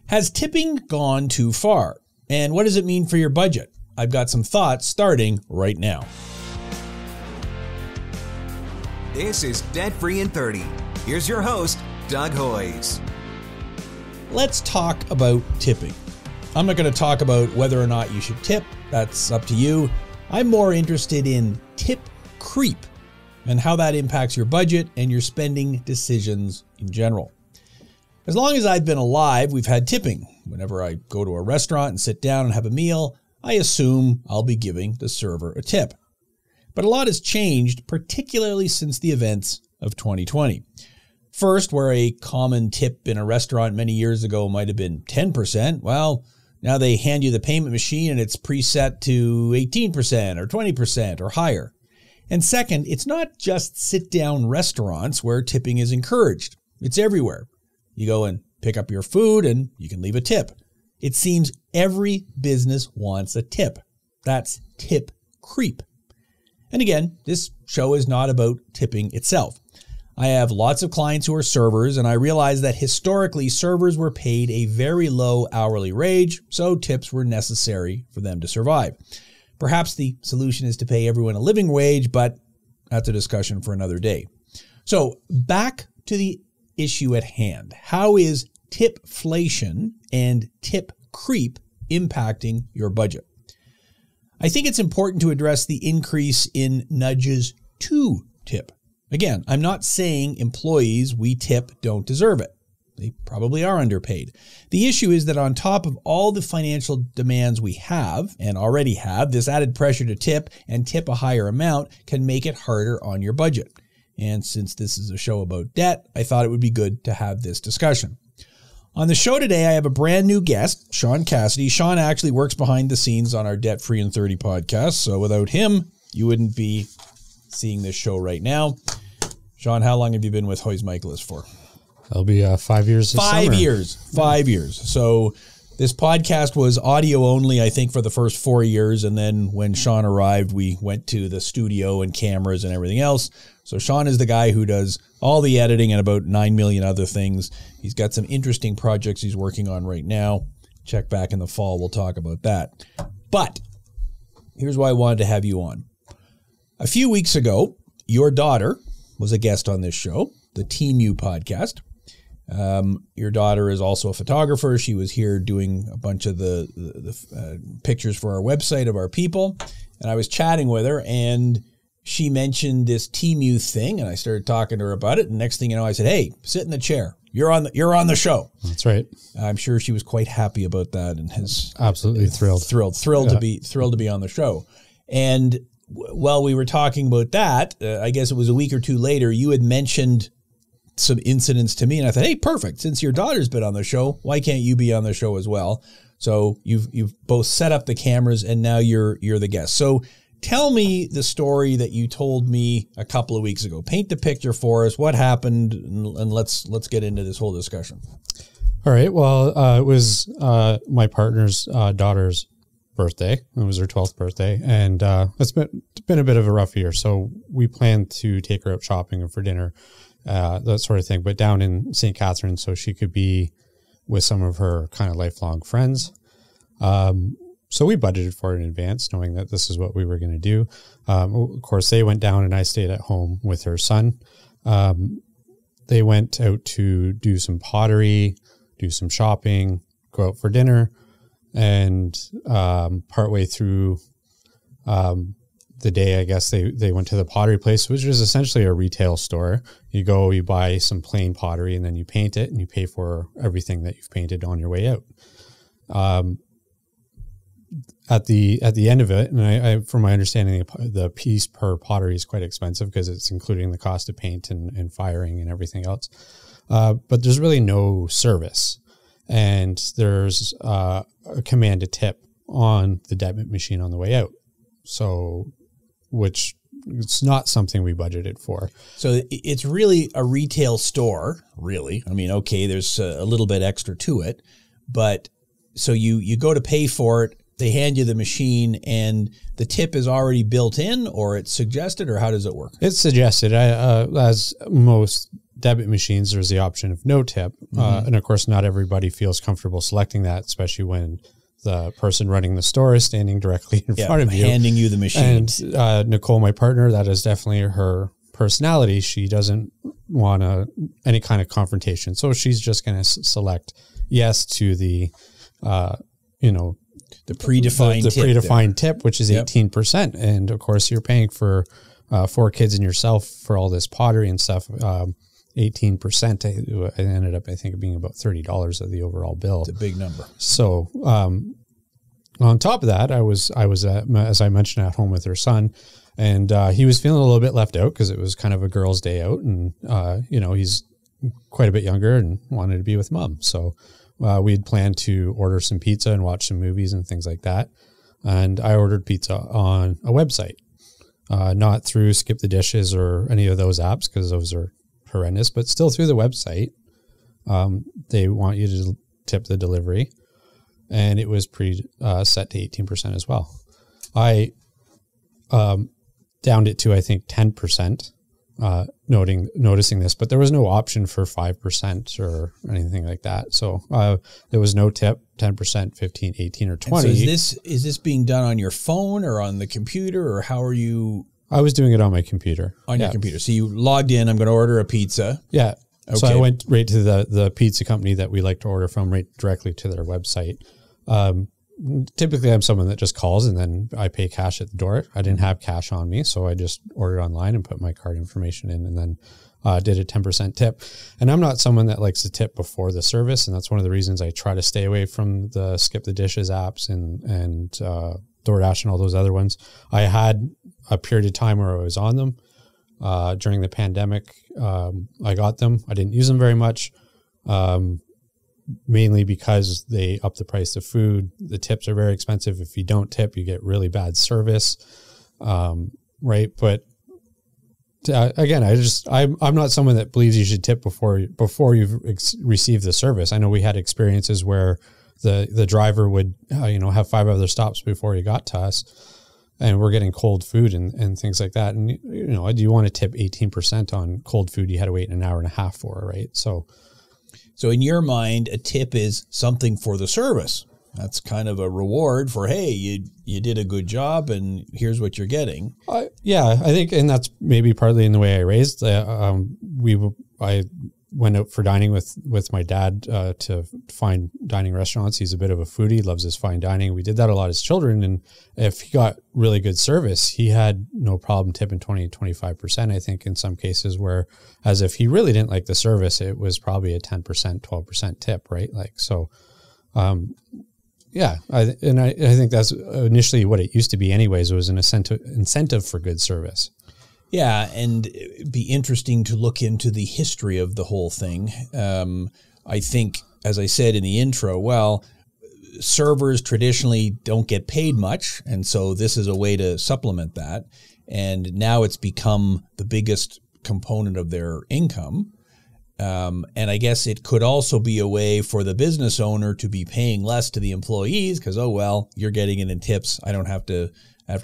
Has tipping gone too far? And what does it mean for your budget? I've got some thoughts starting right now. This is Debt Free in 30. Here's your host, Doug Hoyes. Let's talk about tipping. I'm not going to talk about whether or not you should tip. That's up to you. I'm more interested in tip creep and how that impacts your budget and your spending decisions in general. As long as I've been alive, we've had tipping. Whenever I go to a restaurant and sit down and have a meal, I assume I'll be giving the server a tip. But a lot has changed, particularly since the events of 2020. First, where a common tip in a restaurant many years ago might have been 10%, well, now they hand you the payment machine and it's preset to 18% or 20% or higher. And second, it's not just sit-down restaurants where tipping is encouraged. It's everywhere. You go and pick up your food and you can leave a tip. It seems every business wants a tip. That's tip creep. And again, this show is not about tipping itself. I have lots of clients who are servers, and I realize that historically servers were paid a very low hourly wage, so tips were necessary for them to survive. Perhaps the solution is to pay everyone a living wage, but that's a discussion for another day. So back to the issue at hand. How is tipflation and tip creep impacting your budget? I think it's important to address the increase in nudges to tip. Again, I'm not saying employees we tip don't deserve it. They probably are underpaid. The issue is that on top of all the financial demands we have and already have, this added pressure to tip and tip a higher amount can make it harder on your budget. And since this is a show about debt, I thought it would be good to have this discussion. On the show today, I have a brand new guest, Sean Cassidy. Sean actually works behind the scenes on our Debt Free in 30 podcast. So without him, you wouldn't be seeing this show right now. Sean, how long have you been with Hoyes Michaelis for? That'll be 5 years this summer. 5 years. So this podcast was audio only, I think, for the first 4 years. And then when Sean arrived, we went to the studio and cameras and everything else. So Sean is the guy who does all the editing and about 9 million other things. He's got some interesting projects he's working on right now. Check back in the fall. We'll talk about that. But here's why I wanted to have you on. A few weeks ago, your daughter was a guest on this show, the Team U podcast. Your daughter is also a photographer. She was here doing a bunch of the pictures for our website of our people. And I was chatting with her and she mentioned this Team U thing and I started talking to her about it. And next thing you know, I said, hey, sit in the chair. You're on the show. That's right. I'm sure she was quite happy about that and has absolutely thrilled to be on the show. And while we were talking about that, I guess it was a week or two later, you had mentioned some incidents to me and I thought, hey, perfect. Since your daughter's been on the show, why can't you be on the show as well? So you've both set up the cameras and now you're the guest. So tell me the story that you told me a couple of weeks ago. Paint the picture for us. What happened? And let's get into this whole discussion. All right. Well, it was my partner's daughter's birthday. It was her 12th birthday. And it's been a bit of a rough year. So we planned to take her out shopping and for dinner, that sort of thing, but down in St. Catharines so she could be with some of her kind of lifelong friends. So we budgeted for it in advance, knowing that this is what we were going to do. Of course, they went down and I stayed at home with her son. They went out to do some pottery, do some shopping, go out for dinner. And partway through the day, I guess they went to the pottery place, which is essentially a retail store. You go, you buy some plain pottery, and then you paint it, and you pay for everything that you've painted on your way out. At the end of it, and I from my understanding, the piece per pottery is quite expensive because it's including the cost of paint and firing and everything else. But there's really no service, and there's a command to tip on the debit machine on the way out. So, which it's not something we budgeted for. So it's really a retail store, really. I mean, okay, there's a little bit extra to it, but so you go to pay for it. They hand you the machine and the tip is already built in or it's suggested, or how does it work? It's suggested. As most debit machines, there's the option of no tip. And of course, not everybody feels comfortable selecting that, especially when the person running the store is standing directly in front of you, handing you the machine. And Nicole, my partner, that is definitely her personality. She doesn't want any kind of confrontation. So she's just going to select yes to the, the predefined tip, which is 18%. And of course, you're paying for 4 kids and yourself for all this pottery and stuff. 18%. It ended up, I think, being about $30 of the overall bill. It's a big number. So on top of that, I was as I mentioned, at home with her son, and he was feeling a little bit left out because it was kind of a girls' day out, and he's quite a bit younger and wanted to be with mom. So we had planned to order some pizza and watch some movies and things like that. And I ordered pizza on a website, not through Skip the Dishes or any of those apps, because those are horrendous, but still through the website. They want you to tip the delivery, and it was set to 18% as well. I downed it to, I think, 10%, noticing this, but there was no option for 5% or anything like that. So there was no tip, 10%, 15, 18, or 20. And so is this being done on your phone or on the computer, or how are you? I was doing it on my computer. On your computer. So you logged in, I'm going to order a pizza. Yeah. Okay. So I went right to the pizza company that we like to order from, right directly to their website. Typically, I'm someone that just calls and then I pay cash at the door. I didn't have cash on me, so I just ordered online and put my card information in, and then did a 10% tip. And I'm not someone that likes to tip before the service, and that's one of the reasons I try to stay away from the Skip the Dishes apps and DoorDash and all those other ones. I had a period of time where I was on them during the pandemic. I got them. I didn't use them very much. Mainly because they up the price of food. The tips are very expensive. If you don't tip, you get really bad service. Right. But again, I'm not someone that believes you should tip before you've received the service. I know we had experiences where the driver would, have 5 other stops before he got to us, and we're getting cold food and things like that. And, do you want to tip 18% on cold food you had to wait an hour and a half for, right? So in your mind, a tip is something for the service. That's kind of a reward for, hey, you did a good job and here's what you're getting. I think, and that's maybe partly in the way I raised. I went out for dining with my dad to fine dining restaurants. He's a bit of a foodie, loves his fine dining. We did that a lot as children, and if he got really good service, he had no problem tipping 20 to 25%, I think, in some cases, where as if he really didn't like the service, it was probably a 10%, 12% tip, right? I think that's initially what it used to be anyways. It was an incentive for good service. Yeah, and it'd be interesting to look into the history of the whole thing. I think, as I said in the intro, servers traditionally don't get paid much, and so this is a way to supplement that. And now it's become the biggest component of their income. And I guess it could also be a way for the business owner to be paying less to the employees because, you're getting it in tips. I don't have to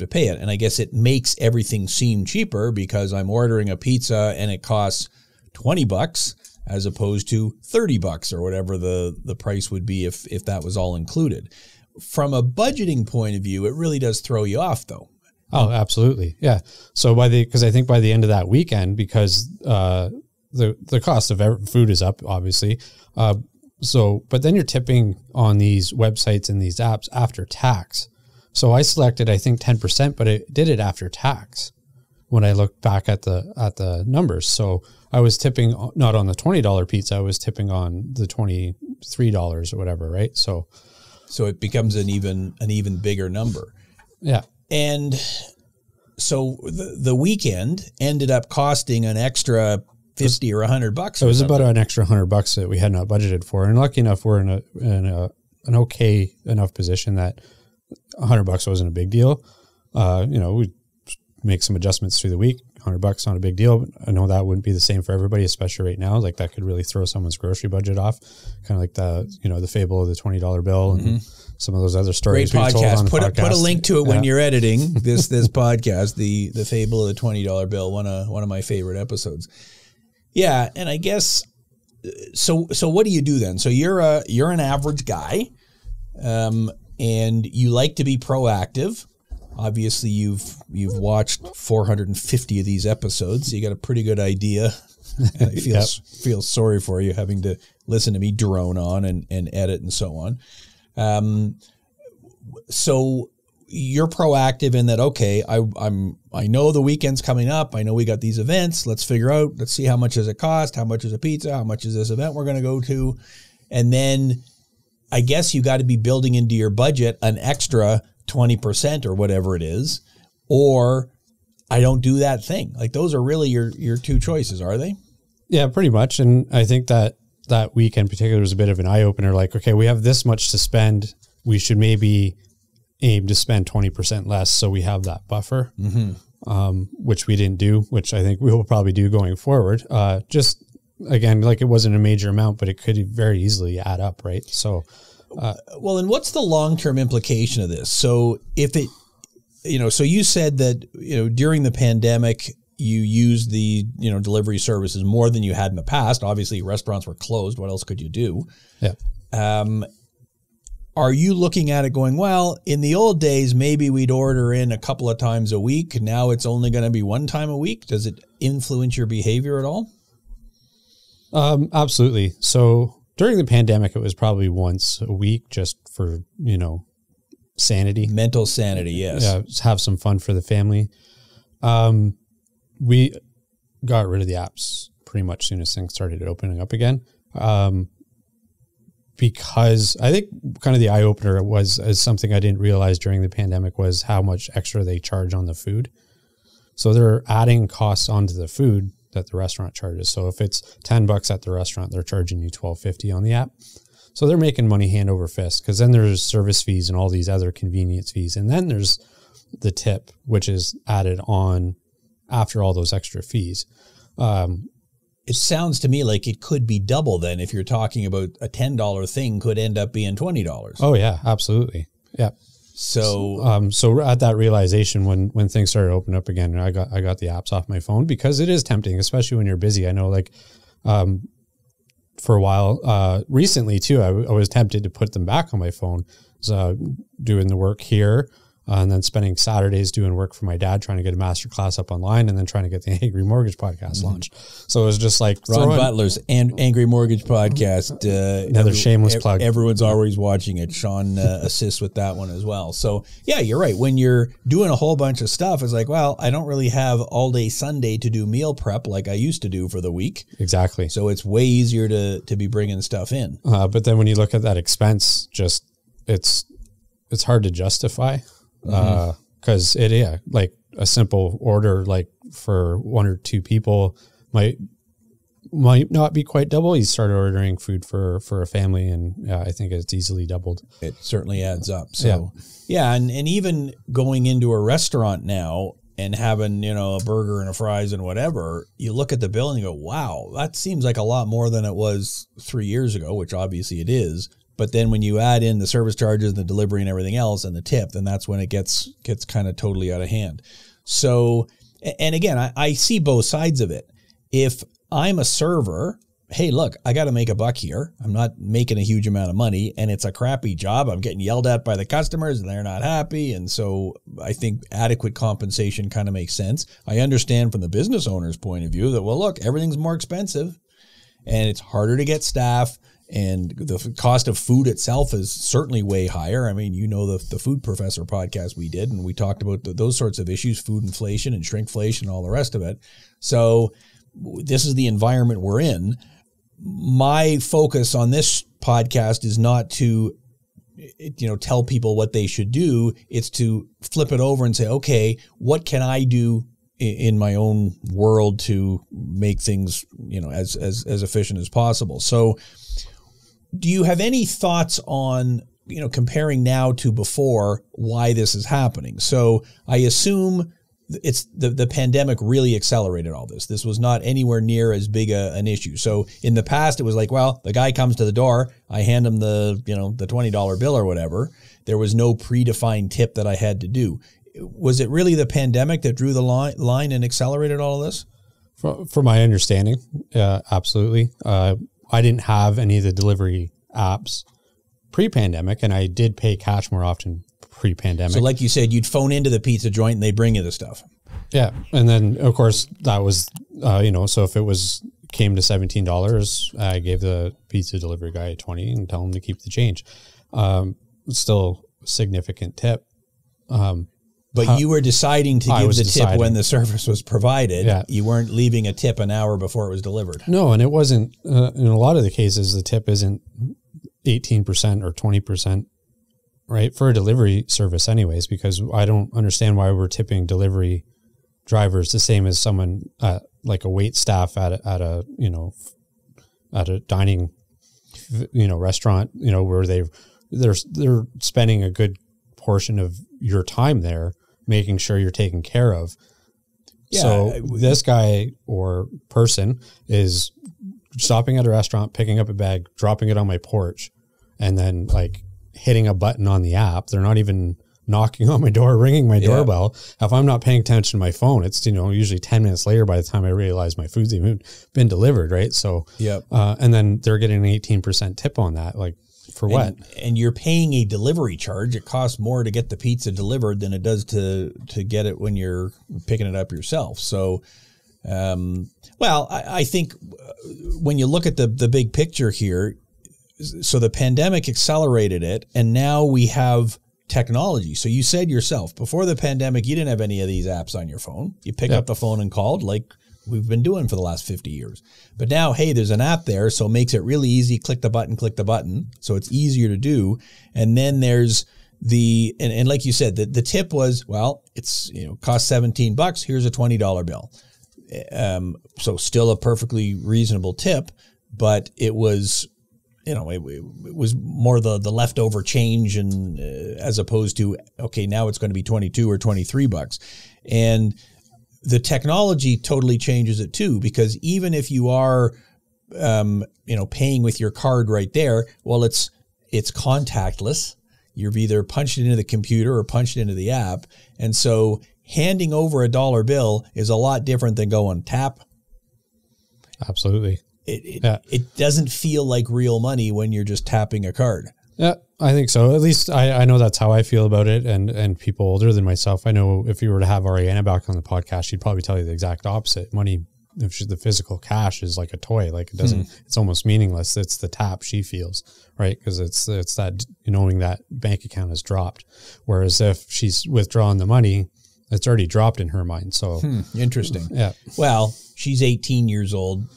pay it. And I guess it makes everything seem cheaper because I'm ordering a pizza and it costs $20 as opposed to $30 or whatever the price would be if that was all included. From a budgeting point of view, it really does throw you off though. Oh, absolutely. Yeah. So because I think by the end of that weekend, because the cost of food is up, obviously. But then you're tipping on these websites and these apps after tax. So I selected, I think, 10%, but it did it after tax when I looked back at the numbers. So I was tipping not on the $20 pizza, I was tipping on the $23 or whatever, right? So it becomes an even bigger number. Yeah. And so the weekend ended up costing an extra $50 or $100. It was about an extra $100 that we had not budgeted for. And lucky enough, we're in an okay enough position that $100 wasn't a big deal. We make some adjustments through the week. $100 not a big deal. I know that wouldn't be the same for everybody, especially right now. Like that could really throw someone's grocery budget off. Kind of like the fable of the $20 bill and some of those other stories. Great podcast. Podcast. Put a link to it when you're editing this podcast. The fable of the $20 bill. One of my favorite episodes. Yeah, and I guess so what do you do then? So you're an average guy, and you like to be proactive. Obviously, you've watched 450 of these episodes, so you got a pretty good idea. And I feel sorry for you having to listen to me drone on and edit and so on. So you're proactive in that, okay, I know the weekend's coming up. I know we got these events. Let's see how much does it cost? How much is a pizza? How much is this event we're going to go to? And then I guess you got to be building into your budget an extra 20% or whatever it is, or I don't do that thing. Like those are really your two choices, are they? Yeah, pretty much. And I think that week in particular was a bit of an eye opener. Like, okay, we have this much to spend. We should maybe aim to spend 20% less, so we have that buffer, which we didn't do, which I think we will probably do going forward. Just again, like it wasn't a major amount, but it could very easily add up, right? So, well, and what's the long-term implication of this? So if it, so you said that, during the pandemic, you used the, delivery services more than you had in the past. Obviously, restaurants were closed. What else could you do? Yeah. Are you looking at it going, well, in the old days, maybe we'd order in a couple of times a week. Now it's only going to be one time a week. Does it influence your behavior at all? Absolutely. So during the pandemic, it was probably once a week just for, sanity. Mental sanity, yes. Yeah, have some fun for the family. We got rid of the apps pretty much as soon as things started opening up again. Because I think kind of the eye opener was as something I didn't realize during the pandemic was how much extra they charge on the food. So they're adding costs onto the food that the restaurant charges. So if it's $10 at the restaurant, they're charging you $12.50 on the app. So they're making money hand over fist, because then there's service fees and all these other convenience fees. And then there's the tip, which is added on after all those extra fees. It sounds to me like it could be double then if you're talking about a $10 thing could end up being $20. Oh, yeah, absolutely. Yeah. So so at that realization, when things started opening up again, I got the apps off my phone, because it is tempting, especially when you're busy. I know, like, for a while, recently too, I was tempted to put them back on my phone. So doing the work here, and then spending Saturdays doing work for my dad, trying to get a master class up online, and then trying to get the Angry Mortgage podcast launched. So it was just like Ron Butler's Angry Mortgage podcast. Another shameless plug. Everyone's always watching it. Sean assists with that one as well. So yeah, you're right. When you're doing a whole bunch of stuff, it's like, well, I don't really have all day Sunday to do meal prep like I used to do for the week. Exactly. So it's way easier to be bringing stuff in. But then when you look at that expense, just it's hard to justify. Because like a simple order, like for one or two people might not be quite double. You start ordering food for a family, and I think it's easily doubled. It certainly adds up. So yeah, and even going into a restaurant now and having, a burger and a fries and whatever, you look at the bill and you go, wow, that seems like a lot more than it was 3 years ago, which obviously it is. But then when you add in the service charges, the delivery and everything else, and the tip, then that's when it gets kind of totally out of hand. So, and again, I see both sides of it. If I'm a server, hey, look, I got to make a buck here. I'm not making a huge amount of money, and it's a crappy job. I'm getting yelled at by the customers, and they're not happy. And so I think adequate compensation kind of makes sense. I understand from the business owner's point of view that, well, look, everything's more expensive, and it's harder to get staff. And the cost of food itself is certainly way higher. I mean, the Food Professor podcast we did, and we talked about those sorts of issues, food inflation and shrinkflation and all the rest of it. So this is the environment we're in. My focus on this podcast is not to, tell people what they should do. It's to flip it over and say, okay, what can I do in my own world to make things, as efficient as possible? So do you have any thoughts on, comparing now to before, why this is happening? So I assume it's the pandemic really accelerated all this. This was not anywhere near as big an issue. So in the past, it was like, well, the guy comes to the door, I hand him the $20 bill or whatever. There was no predefined tip that I had to do. Was it really the pandemic that drew the line and accelerated all of this? For my understanding, absolutely. I didn't have any of the delivery apps pre-pandemic, and I did pay cash more often pre-pandemic. So like you said, you'd phone into the pizza joint and they'd bring you the stuff. Yeah. And then, of course, that was, so if it came to $17, I gave the pizza delivery guy $20 and tell him to keep the change. Still significant tip. But you were deciding to give the tip when the service was provided. Yeah. You weren't leaving a tip an hour before it was delivered. No, and it wasn't, in a lot of the cases, the tip isn't 18% or 20%, right? For a delivery service anyways, because I don't understand why we're tipping delivery drivers the same as someone like a wait staff at a dining, restaurant, where they're spending a good portion of your time there, making sure you're taken care of. Yeah, so this guy or person is stopping at a restaurant, picking up a bag, dropping it on my porch, and then like hitting a button on the app. They're not even knocking on my door, ringing my doorbell. If I'm not paying attention to my phone, it's, usually 10 minutes later by the time I realize my food's even been delivered. Right. So, and then they're getting an 18% tip on that. Like, for what? And you're paying a delivery charge. It costs more to get the pizza delivered than it does to get it when you're picking it up yourself. So, I think when you look at the big picture here, so the pandemic accelerated it, and now we have technology. So you said yourself, before the pandemic, you didn't have any of these apps on your phone. You pick up the phone and called like we've been doing for the last 50 years. But now, hey, there's an app there, so it makes it really easy. Click the button. So it's easier to do. And then there's and like you said, the tip was, well, it's, cost $17. Here's a $20 bill. So still a perfectly reasonable tip, but it was, it was more the leftover change, and as opposed to, okay, now it's going to be $22 or $23. And the technology totally changes it too, because even if you are, paying with your card right there, well, it's contactless. You've either punched it into the computer or punched it into the app. And so handing over a dollar bill is a lot different than going tap. Absolutely. It doesn't feel like real money when you're just tapping a card. Yeah, I think so. At least I know that's how I feel about it. And people older than myself, I know if you were to have Ariana back on the podcast, she'd probably tell you the exact opposite. Money, the physical cash is like a toy. Like it doesn't, it's almost meaningless. It's the tap she feels, right? Because it's that knowing that bank account has dropped. Whereas if she's withdrawn the money, it's already dropped in her mind. So interesting. Yeah. Well, she's 18 years old,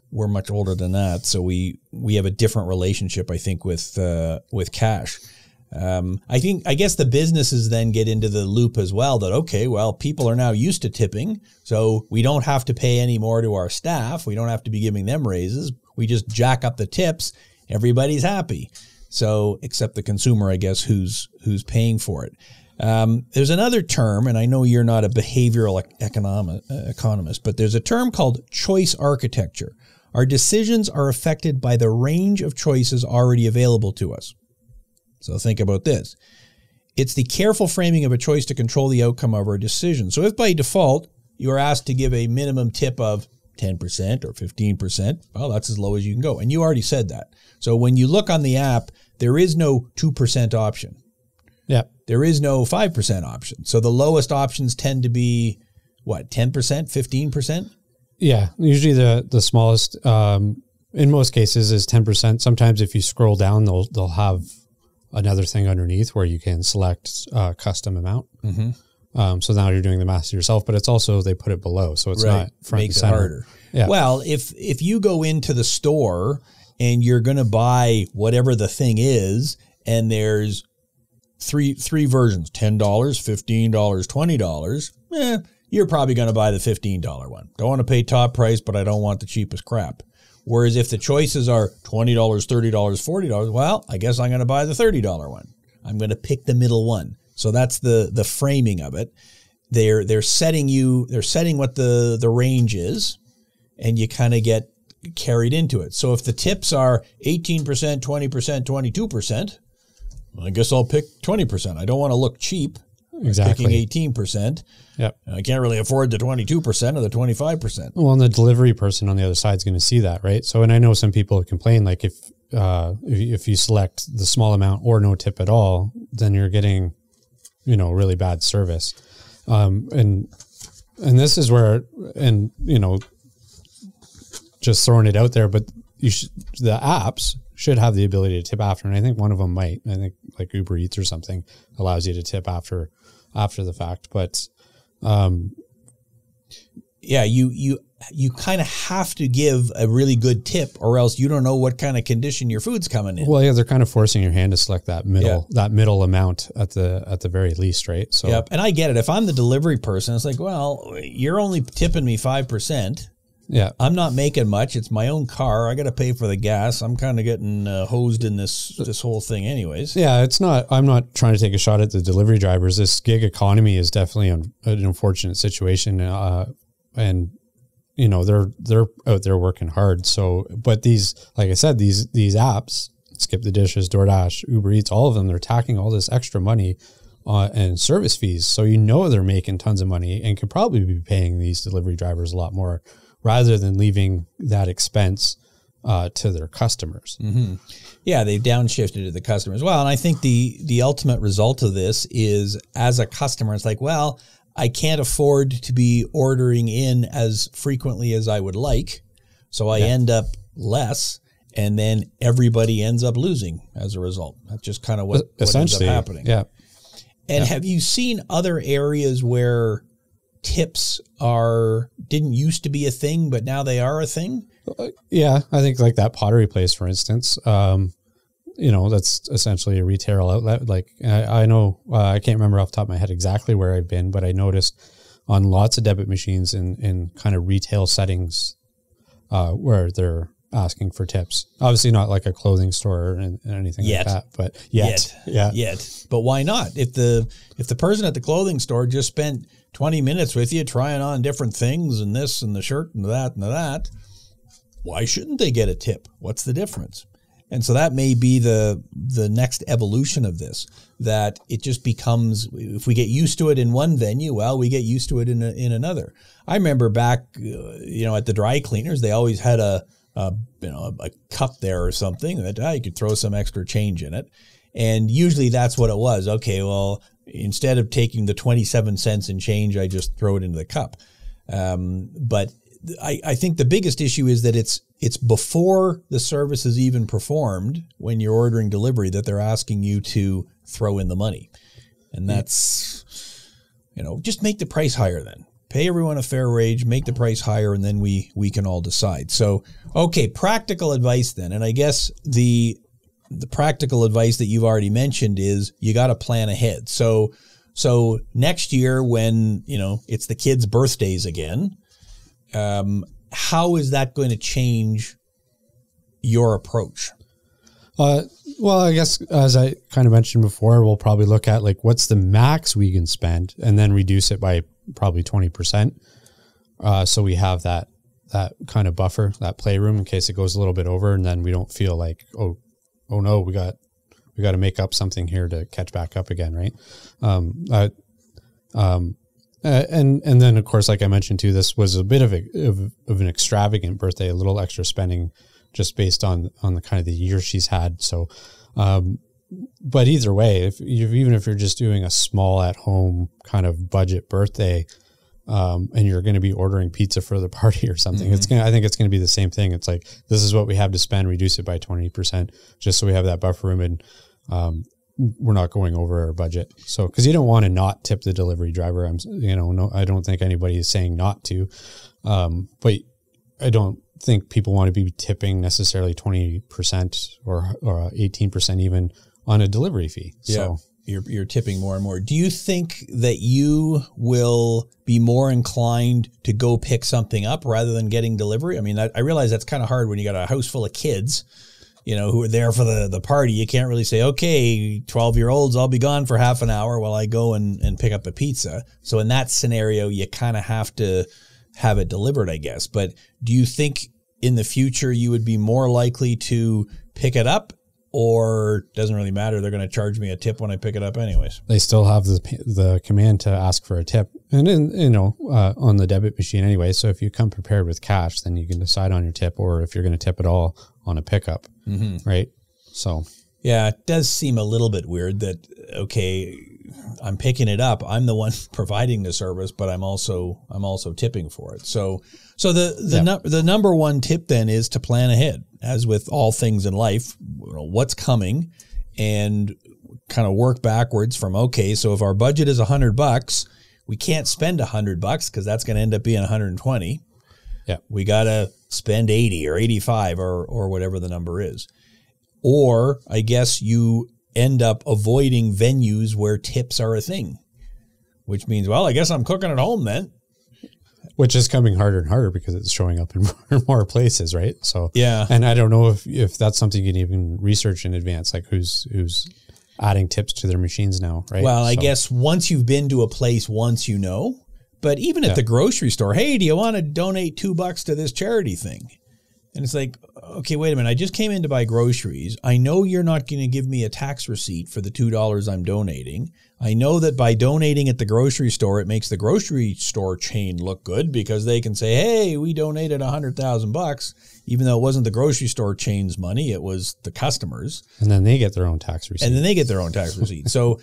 we're much older than that, so we have a different relationship, I think, with cash. I guess the businesses then get into the loop as well that, okay, well, people are now used to tipping, so we don't have to pay any more to our staff. We don't have to be giving them raises. We just jack up the tips. Everybody's happy. So, except the consumer, I guess, who's paying for it. There's another term, and I know you're not a behavioral economist, but there's a term called choice architecture. Our decisions are affected by the range of choices already available to us. So think about this. It's the careful framing of a choice to control the outcome of our decision. So if by default you are asked to give a minimum tip of 10% or 15%, well, that's as low as you can go. And you already said that. So when you look on the app, there is no 2% option. Yeah. There is no 5% option. So the lowest options tend to be, what, 10%, 15%? Yeah. Usually the smallest, in most cases, is 10%. Sometimes if you scroll down, they'll have another thing underneath where you can select a custom amount. Mm-hmm. So now you're doing the math yourself, but it's also, they put it below. So it's not front and center. Makes it harder. Yeah. Well, if you go into the store and you're going to buy whatever the thing is, and there's three versions, $10, $15, $20, you're probably going to buy the $15 one. Don't want to pay top price, but I don't want the cheapest crap. Whereas if the choices are $20, $30, $40, well, I guess I'm going to buy the $30 one. I'm going to pick the middle one. So that's the framing of it. They're setting what the range is, and you kind of get carried into it. So if the tips are 18%, 20%, 22%, I guess I'll pick 20%. I don't want to look cheap. Exactly. Picking 18%. Yep. I can't really afford the 22% or the 25%. Well, and the delivery person on the other side is going to see that, right? So, and I know some people complain, like if you select the small amount or no tip at all, then you're getting, really bad service. And this is where, just throwing it out there, but the apps should have the ability to tip after. And I think one of them might. I think like Uber Eats or something allows you to tip after the fact. But yeah, you kind of have to give a really good tip, or else you don't know what kind of condition your food's coming in. Well, yeah, they're kind of forcing your hand to select that middle amount at the very least, right? So, yep. And I get it. If I'm the delivery person, it's like, well, you're only tipping me 5%. Yeah, I'm not making much. It's my own car. I got to pay for the gas. I'm kind of getting hosed in this whole thing anyways. Yeah, it's not, I'm not trying to take a shot at the delivery drivers. This gig economy is definitely an unfortunate situation. And they're out there working hard. So, but these, like I said, these apps, Skip the Dishes, DoorDash, Uber Eats, all of them, they're tacking all this extra money and service fees. So, they're making tons of money and could probably be paying these delivery drivers a lot more, rather than leaving that expense to their customers. Mm-hmm. Yeah, they've downshiftted to the customers. Well, and I think the ultimate result of this is, as a customer, it's like, well, I can't afford to be ordering in as frequently as I would like, so I end up less, and then everybody ends up losing as a result. That's just kind of what ends up happening. Yeah. And have you seen other areas where tips didn't used to be a thing, but now they are a thing? Yeah, I think like that pottery place, for instance. That's essentially a retail outlet. Like I know, I can't remember off the top of my head exactly where I've been, but I noticed on lots of debit machines in kind of retail settings where they're asking for tips. Obviously not like a clothing store and anything like that, but yet. But why not? If the person at the clothing store just spent 20 minutes with you trying on different things and this and the shirt and that, why shouldn't they get a tip? What's the difference? And so that may be the next evolution of this, that it just becomes, if we get used to it in one venue, well, we get used to it in another. I remember back, at the dry cleaners, they always had a cup there or something that you could throw some extra change in it. And usually that's what it was. Okay, well, instead of taking the 27 cents in change, I just throw it into the cup. But I think the biggest issue is that it's before the service is even performed, when you're ordering delivery, that they're asking you to throw in the money. And that's, just make the price higher then. Pay everyone a fair wage, make the price higher, and then we can all decide. So, okay, practical advice then. And I guess the practical advice that you've already mentioned is you got to plan ahead. So next year when, it's the kids' birthdays again, how is that going to change your approach? Well, I guess as I kind of mentioned before, we'll probably look at like what's the max we can spend and then reduce it by probably 20%. So we have that kind of buffer, that playroom in case it goes a little bit over, and then we don't feel like, oh no, we got to make up something here to catch back up again. Right. And then of course, like I mentioned too, this was a bit of an extravagant birthday, a little extra spending just based on the kind of the year she's had. So, but either way, even if you're just doing a small at home kind of budget birthday, and you're going to be ordering pizza for the party or something, I think it's going to be the same thing. It's like, this is what we have to spend, reduce it by 20%, just so we have that buffer room and, we're not going over our budget. So, cause you don't want to not tip the delivery driver. No, I don't think anybody is saying not to. But I don't think people want to be tipping necessarily 20% or 18% even on a delivery fee. So you're tipping more and more. Do you think that you will be more inclined to go pick something up rather than getting delivery? I mean, I realize that's kind of hard when you got a house full of kids, who are there for the party. You can't really say, okay, 12-year-olds, I'll be gone for half an hour while I go and pick up a pizza. So in that scenario, you kind of have to have it delivered, I guess. But do you think in the future you would be more likely to pick it up or doesn't really matter. They're going to charge me a tip when I pick it up anyways. They still have the command to ask for a tip, and on the debit machine anyway. So if you come prepared with cash, then you can decide on your tip, or if you're going to tip at all on a pickup, right? So yeah, it does seem a little bit weird that, okay, I'm picking it up. I'm the one providing the service, but I'm also tipping for it. So the number one tip then is to plan ahead, as with all things in life, what's coming, and kind of work backwards from, okay, so if our budget is $100, we can't spend $100 because that's going to end up being 120. Yeah, we got to spend 80 or 85 or whatever the number is. Or I guess you end up avoiding venues where tips are a thing, which means, well, I guess I'm cooking at home then. Which is coming harder and harder because it's showing up in more and more places, right? So yeah, and I don't know if that's something you can even research in advance, like who's adding tips to their machines now, right? Well, I guess once you've been to a place once, but even at the grocery store, hey, do you want to donate $2 to this charity thing? And it's like, okay, wait a minute. I just came in to buy groceries. I know you're not going to give me a tax receipt for the $2 I'm donating. I know that by donating at the grocery store, it makes the grocery store chain look good because they can say, hey, we donated $100,000, even though it wasn't the grocery store chain's money. It was the customers. And then they get their own tax receipt. So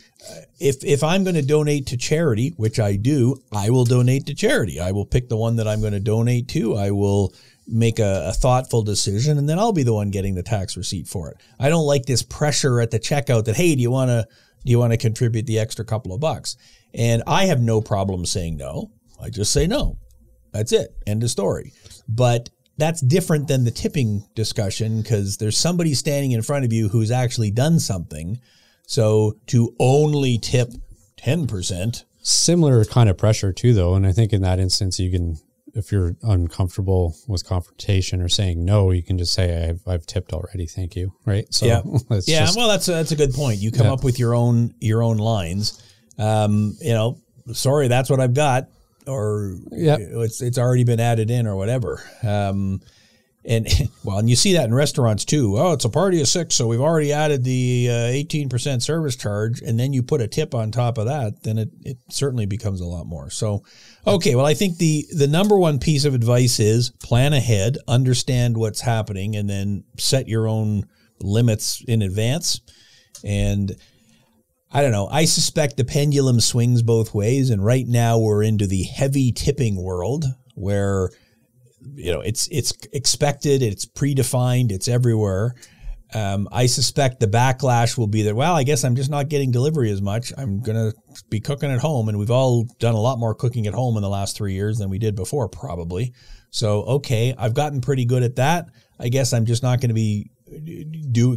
if I'm going to donate to charity, which I do, I will donate to charity. I will pick the one that I'm going to donate to. I will make a thoughtful decision, and then I'll be the one getting the tax receipt for it. I don't like this pressure at the checkout that, hey, do you want to contribute the extra couple of bucks? And I have no problem saying no. I just say no. That's it. End of story. But that's different than the tipping discussion, because there's somebody standing in front of you who's actually done something. So to only tip 10%. Similar kind of pressure too, though. And I think in that instance, you can, if you're uncomfortable with confrontation or saying no, you can just say, I've tipped already. Thank you. Right. So well, that's a good point. You come up with your own lines. Sorry, that's what I've got, or it's already been added in or whatever. And you see that in restaurants too. Oh, it's a party of 6, so we've already added the 18% service charge, and then you put a tip on top of that, then it certainly becomes a lot more. So, okay, well, I think the number one piece of advice is plan ahead, understand what's happening, and then set your own limits in advance. And I don't know, I suspect the pendulum swings both ways, and right now we're into the heavy tipping world where it's expected, it's predefined, it's everywhere. I suspect the backlash will be that, well, I guess I'm just not getting delivery as much. I'm going to be cooking at home. And we've all done a lot more cooking at home in the last 3 years than we did before, probably. So, okay, I've gotten pretty good at that. I guess I'm just not going to be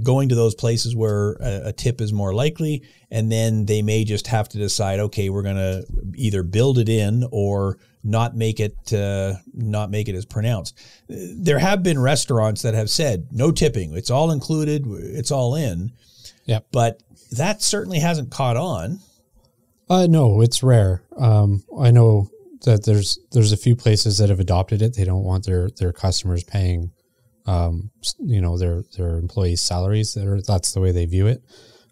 going to those places where a tip is more likely. And then they may just have to decide, okay, we're going to either build it in or not make it as pronounced. There have been restaurants that have said no tipping. It's all included. It's all in. Yeah. But that certainly hasn't caught on. No, it's rare. I know that there's a few places that have adopted it. They don't want their customers paying, their employees' salaries. That's the way they view it.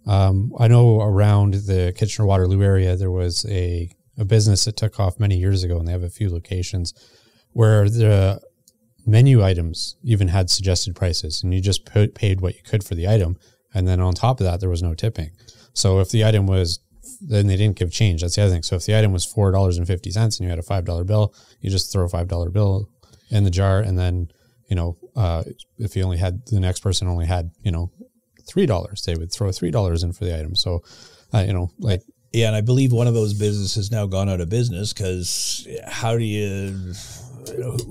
I know around the Kitchener-Waterloo area, there was a business that took off many years ago, and they have a few locations where the menu items even had suggested prices, and you just paid what you could for the item. And then on top of that, there was no tipping. So if the item was, then they didn't give change. That's the other thing. So if the item was $4.50 and you had a $5 bill, you just throw a $5 bill in the jar. And then, if you only had, the next person only had, $3, they would throw $3 in for the item. So, yeah, and I believe one of those businesses has now gone out of business because how do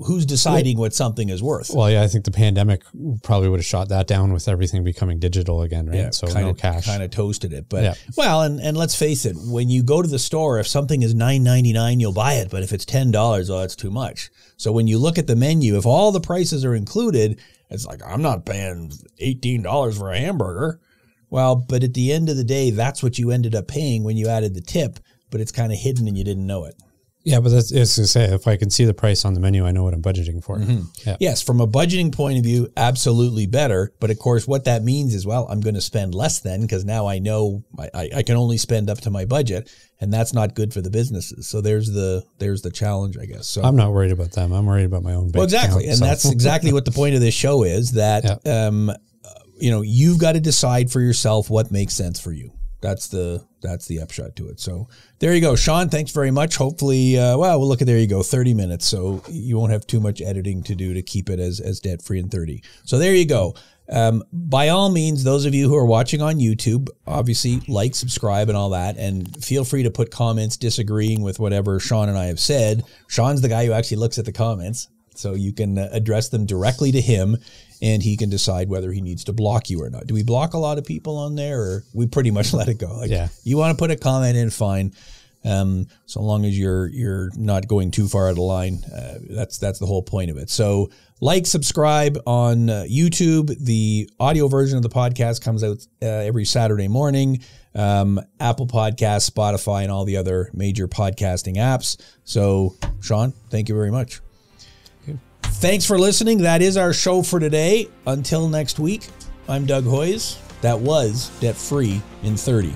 who's deciding what something is worth? Well, yeah, I think the pandemic probably would have shot that down with everything becoming digital again, right? Yeah, so no cash. Kind of toasted it. But, and let's face it, when you go to the store, if something is $9.99, you'll buy it. But if it's $10, that's too much. So when you look at the menu, if all the prices are included, it's like, I'm not paying $18 for a hamburger. Well, but at the end of the day, that's what you ended up paying when you added the tip, but it's kind of hidden and you didn't know it. Yeah, but that's it's to say if I can see the price on the menu, I know what I'm budgeting for. Yeah. Yes, from a budgeting point of view, absolutely better. But of course, what that means is, well, I'm going to spend less then because now I know I can only spend up to my budget, and that's not good for the businesses. So there's the challenge, I guess. So I'm not worried about them. I'm worried about my own bank exactly, account, and that's exactly what the point of this show is. That you've got to decide for yourself what makes sense for you. That's the upshot to it. So there you go, Sean. Thanks very much. Hopefully, well, look at there you go, 30 minutes. So you won't have too much editing to do to keep it as debt free in 30. So there you go. By all means, those of you who are watching on YouTube, obviously like, subscribe, and all that, and feel free to put comments disagreeing with whatever Sean and I have said. Sean's the guy who actually looks at the comments, so you can address them directly to him, and he can decide whether he needs to block you or not. Do we block a lot of people on there, or we pretty much let it go? Like, yeah. You want to put a comment in, fine. So long as you're not going too far out of line. That's the whole point of it. So like, subscribe on YouTube. The audio version of the podcast comes out every Saturday morning. Apple Podcasts, Spotify, and all the other major podcasting apps. So Sean, thank you very much. Thanks for listening. That is our show for today. Until next week, I'm Doug Hoyes. That was Debt Free in 30.